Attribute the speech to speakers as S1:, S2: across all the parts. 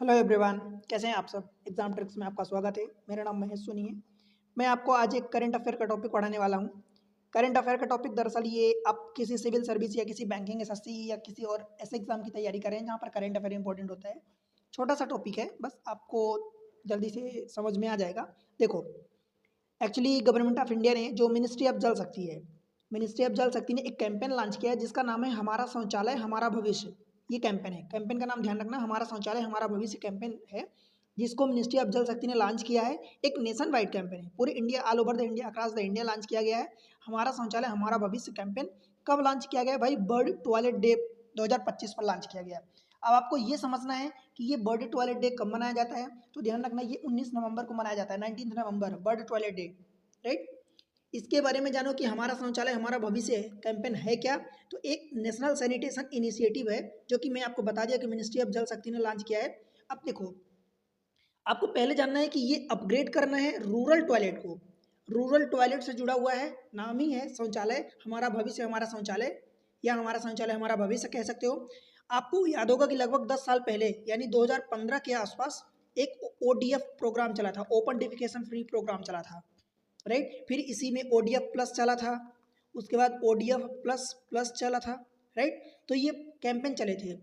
S1: Hello everyone, कैसे हैं आप सब। एग्जाम ट्रिक्स में आपका स्वागत है। मेरा नाम महेश सोनी है। मैं आपको आज एक करंट अफेयर का टॉपिक पढ़ाने वाला हूँ। करंट अफेयर का टॉपिक दरअसल ये आप किसी सिविल सर्विस या किसी बैंकिंग एसएससी या किसी और ऐसे एग्जाम की तैयारी करें जहाँ पर करंट अफेयर इंपॉर्टेंट होता है। छोटा सा टॉपिक है, बस आपको जल्दी से समझ में आ जाएगा। देखो, एक्चुअली गवर्नमेंट ऑफ इंडिया ने जो मिनिस्ट्री ऑफ जल शक्ति है, मिनिस्ट्री ऑफ जल शक्ति ने एक कैंपेन लॉन्च किया है जिसका नाम है हमारा शौचालय हमारा भविष्य। ये कैंपेन है, कैंपेन का नाम ध्यान रखना, हमारा शौचालय हमारा भविष्य कैंपेन है, जिसको मिनिस्ट्री ऑफ जल शक्ति ने लॉन्च किया है। एक नेशन वाइड कैंपेन है, पूरे India, all over the India, across the India launch किया गया है। हमारा शौचालय हमारा भविष्य कैंपेन कब लॉन्च किया गया है भाई? वर्ल्ड टॉयलेट डे 2025 पर लॉन्च किया गया है। अब आपको ये समझना है कि ये वर्ल्ड टॉयलेट डे कब मनाया जाता है, तो ध्यान रखना ये 19 नवंबर को मनाया जाता है, 19 नवंबर वर्ल्ड टॉयलेट डे, राइट। इसके बारे में जानो कि हमारा शौचालय हमारा भविष्य कैंपेन है क्या। तो एक नेशनल सैनिटेशन इनिशिएटिव है जो कि मैं आपको बता दिया कि मिनिस्ट्री ऑफ जल शक्ति ने लॉन्च किया है। अब देखो, आपको पहले जानना है कि ये अपग्रेड करना है रूरल टॉयलेट को। रूरल टॉयलेट से जुड़ा हुआ है, नाम ही है शौचालय हमारा भविष्य हमारा शौचालय, या हमारा शौचालय हमारा भविष्य कह सकते हो। आपको याद होगा कि लगभग 10 साल पहले यानी 2015 के आसपास एक ओडीएफ प्रोग्राम चला था, ओपन डिफिकेशन फ्री प्रोग्राम चला था, राइट। फिर इसी में ओडीएफ प्लस चला था, उसके बाद ओडीएफ प्लस प्लस चला था, राइट। तो ये कैंपेन चले थे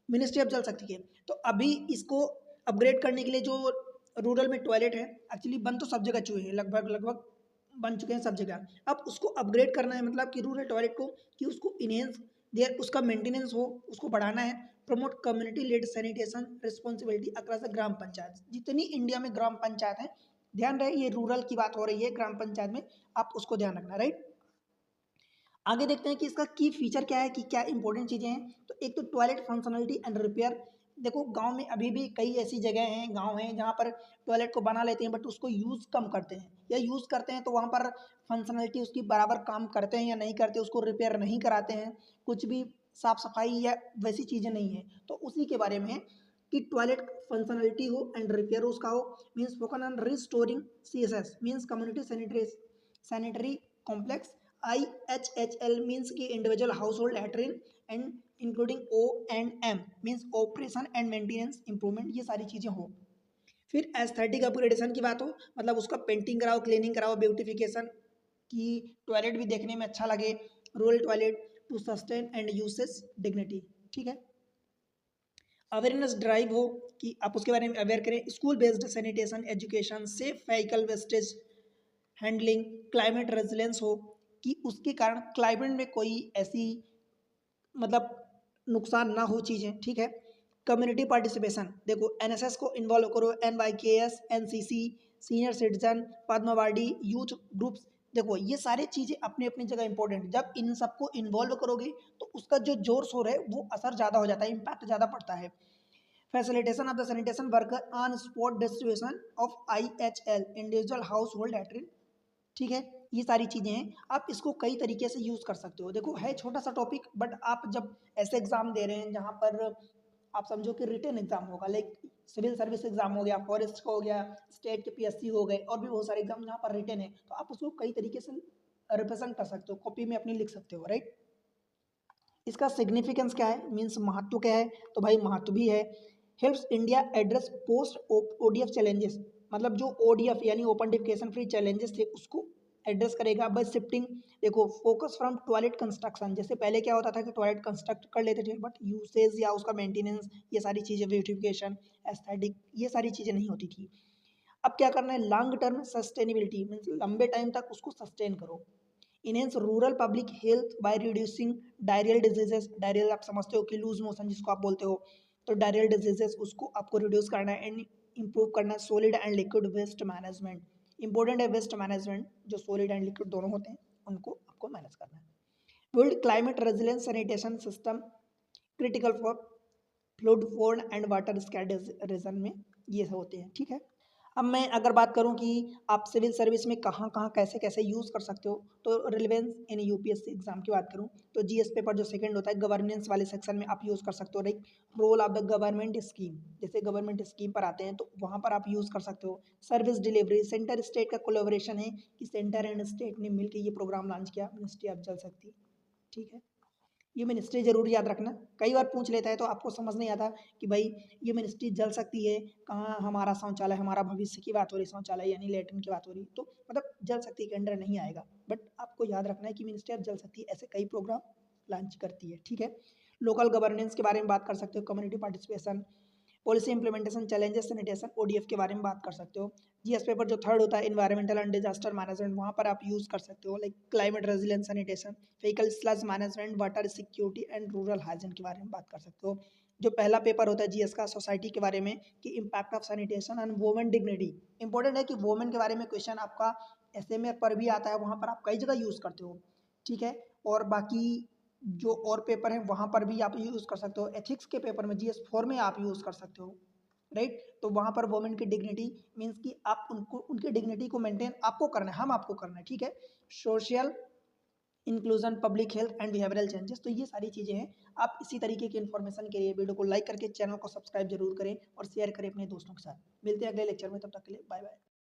S1: मिनिस्ट्री ऑफ जल शक्ति के। तो अभी इसको अपग्रेड करने के लिए जो रूरल में टॉयलेट है, एक्चुअली बन तो सब जगह चुके हैं, लगभग लगभग बन चुके हैं सब जगह। अब उसको अपग्रेड करना है, मतलब कि रूरल टॉयलेट को, कि उसको इनहेंस देयर, उसका मेंटेनेंस हो, उसको बढ़ाना है। Promote community led sanitation responsibility across the gram panchayat, जितनी इंडिया में ग्राम पंचायत है, ध्यान रहे ये रूरल की बात हो रही है, ग्राम पंचायत में, आप उसको ध्यान रखना, राइट। आगे देखते हैं कि इसका की फीचर क्या है, कि क्या इंपॉर्टेंट चीजें हैं। तो एक तो टॉयलेट फंक्शनलिटी एंड रिपेयर। देखो, गांव में अभी भी कई ऐसी जगह हैं, गांव हैं जहां पर टॉयलेट को बना लेते हैं बट उसको यूज कम करते हैं, या यूज करते हैं तो वहां पर फंक्शनलिटी उसकी बराबर काम करते हैं या नहीं करते, उसको रिपेयर नहीं कराते हैं, कुछ भी साफ सफाई या वैसी चीजें नहीं है। तो उसी के बारे में है कि टॉयलेट फंक्शनलिटी हो एंड रिपेयर उसका हो। Means focus on restoring CSS, means community sanitary complex. IHHL means की individual household latrine and including O&M means operation and maintenance improvement, ये सारी चीजें हो। फिर एस्थेटिक अपग्रेडेशन की बात हो, मतलब उसका पेंटिंग कराओ, क्लीनिंग कराओ, ब्यूटिफिकेशन, की टॉयलेट भी देखने में अच्छा लगे। Rural toilet to sustain and uses dignity, ठीक है। अवेयरनेस ड्राइव हो, कि आप उसके बारे में अवेयर करें। School based sanitation education, safe vehicle wastage handling, climate resilience हो, कि उसके कारण क्लाइमेट में कोई ऐसी, मतलब नुकसान ना हो चीज़ें, ठीक है। कम्युनिटी पार्टिसिपेशन, देखो एनएसएस को इन्वॉल्व करो, एनवाईकेएस, एनसीसी, सीनियर सिटीजन, पद्मावाड़ी, यूथ ग्रुप्स। देखो ये सारी चीज़ें अपनी अपनी जगह इंपॉर्टेंट, जब इन सबको इन्वॉल्व करोगे तो उसका जो जोर शोर है वो असर ज़्यादा हो जाता है, इम्पैक्ट ज़्यादा पड़ता है। Facilitation of the sanitation worker on spot distribution of IHL individual household latrine, ठीक है। ये सारी चीज़ें हैं, आप इसको कई तरीके से यूज़ कर सकते हो। देखो है छोटा सा टॉपिक, बट आप जब ऐसे एग्जाम दे रहे हैं जहाँ पर आप समझो कि रिटन एग्जाम होगा, लाइक सिविल सर्विस एग्जाम हो गया, फॉरेस्ट का हो गया, स्टेट के PSC हो गए, और भी बहुत सारे एग्जाम जहाँ पर रिटन है, तो आप उसको कई तरीके से रिप्रेजेंट कर सकते हो, कॉपी में अपनी लिख सकते हो, राइट। इसका सिग्निफिकेंस क्या है, मीन्स महत्व क्या है, तो भाई महत्व भी है। Helps India address post ODF challenges, मतलब जो ODF यानी ओपन डिफिकेशन फ्री चैलेंजेस थे उसको एड्रेस करेगा बाय शिफ्टिंग। देखो फोकस फ्रॉम टॉयलेट कंस्ट्रक्शन, जैसे पहले क्या होता था कि टॉयलेट कंस्ट्रक्ट कर लेते थे बट यूसेज या उसका मेंटेनेंस, ये सारी चीज़ें, ब्यूटिफिकेशन, एस्थेटिक, ये सारी चीज़ें नहीं होती थी। अब क्या करना है, लॉन्ग टर्म सस्टेनेबिलिटी, मीन्स लंबे टाइम तक उसको सस्टेन करो। Enhance rural public health by reducing diarrhoeal diseases, diarrhoeal आप समझते हो कि लूज मोशन जिसको आप बोलते हो, तो डायरियल डिजीजेस उसको आपको रिड्यूस करना है। एंड इंप्रूव करना है solid and liquid waste management, important है वेस्ट मैनेजमेंट, जो सॉलिड एंड लिक्विड दोनों होते हैं उनको आपको मैनेज करना है। Build climate resilient sanitation system critical for flood prone and water scarcity में, ये होते हैं, ठीक है। अब मैं अगर बात करूं कि आप सिविल सर्विस में कहाँ कहाँ कैसे कैसे यूज़ कर सकते हो, तो रिलेवेंस इन UPSC एग्जाम की बात करूं तो GS पेपर जो सेकंड होता है गवर्नेंस वाले सेक्शन में आप यूज़ कर सकते हो, right. Role of the government scheme, जैसे गवर्नमेंट स्कीम पर आते हैं तो वहाँ पर आप यूज़ कर सकते हो। सर्विस डिलीवरी, सेंटर स्टेट का कोलेबोरेशन है कि सेंटर एंड स्टेट ने मिलकर ये प्रोग्राम लॉन्च किया, मिनिस्ट्री ऑफ जल शक्ति, ठीक है। ये मिनिस्ट्री ज़रूर याद रखना। कई बार पूछ लेता है तो आपको समझ नहीं आता कि भाई ये मिनिस्ट्री जल सकती है, कहाँ हमारा शौचालय, हमारा भविष्य की बात हो रही, शौचालय यानी लैट्रिन की बात हो रही, तो मतलब जल शक्ति के अंडर नहीं आएगा। बट आपको याद रखना है कि मिनिस्ट्री ऑफ जल शक्ति ऐसे कई प्रोग्राम लॉन्च करती है, ठीक है। लोकल गवर्नेंस के बारे में बात कर सकते हो, community participation, policy implementation, challenges sanitation, ODF के बारे में बात कर सकते हो। जीएस पेपर जो थर्ड होता है इन्वायरमेंटल एंड डिजास्टर मैनेजमेंट, वहाँ पर आप यूज़ कर सकते हो, like climate resilience sanitation, vehicle sludge management, water security and rural hygiene के बारे में बात कर सकते हो। जो पहला पेपर होता है जीएस का सोसाइटी के बारे में कि impact of sanitation and women dignity, important है कि वुमेन के बारे में क्वेश्चन आपका एसएमए पर भी आता है, वहाँ पर आप कई जगह यूज़ करते हो, ठीक है। और बाकी जो और पेपर हैं वहाँ पर भी आप यूज़ कर सकते हो। एथिक्स के पेपर में जीएस 4 में आप यूज़ कर सकते हो, राइट। तो वहाँ पर वुमेन की डिग्निटी मीन्स कि आप उनको, उनकी डिग्निटी को मेंटेन आपको करना है, हम आपको करना है, ठीक है। Social inclusion, public health and behavioural changes, तो ये सारी चीज़ें हैं। आप इसी तरीके की इन्फॉर्मेशन के लिए वीडियो को लाइक करके चैनल को सब्सक्राइब जरूर करें और शेयर करें अपने दोस्तों के साथ। मिलते हैं अगले लेक्चर में, तब तक के लिए बाय बाय।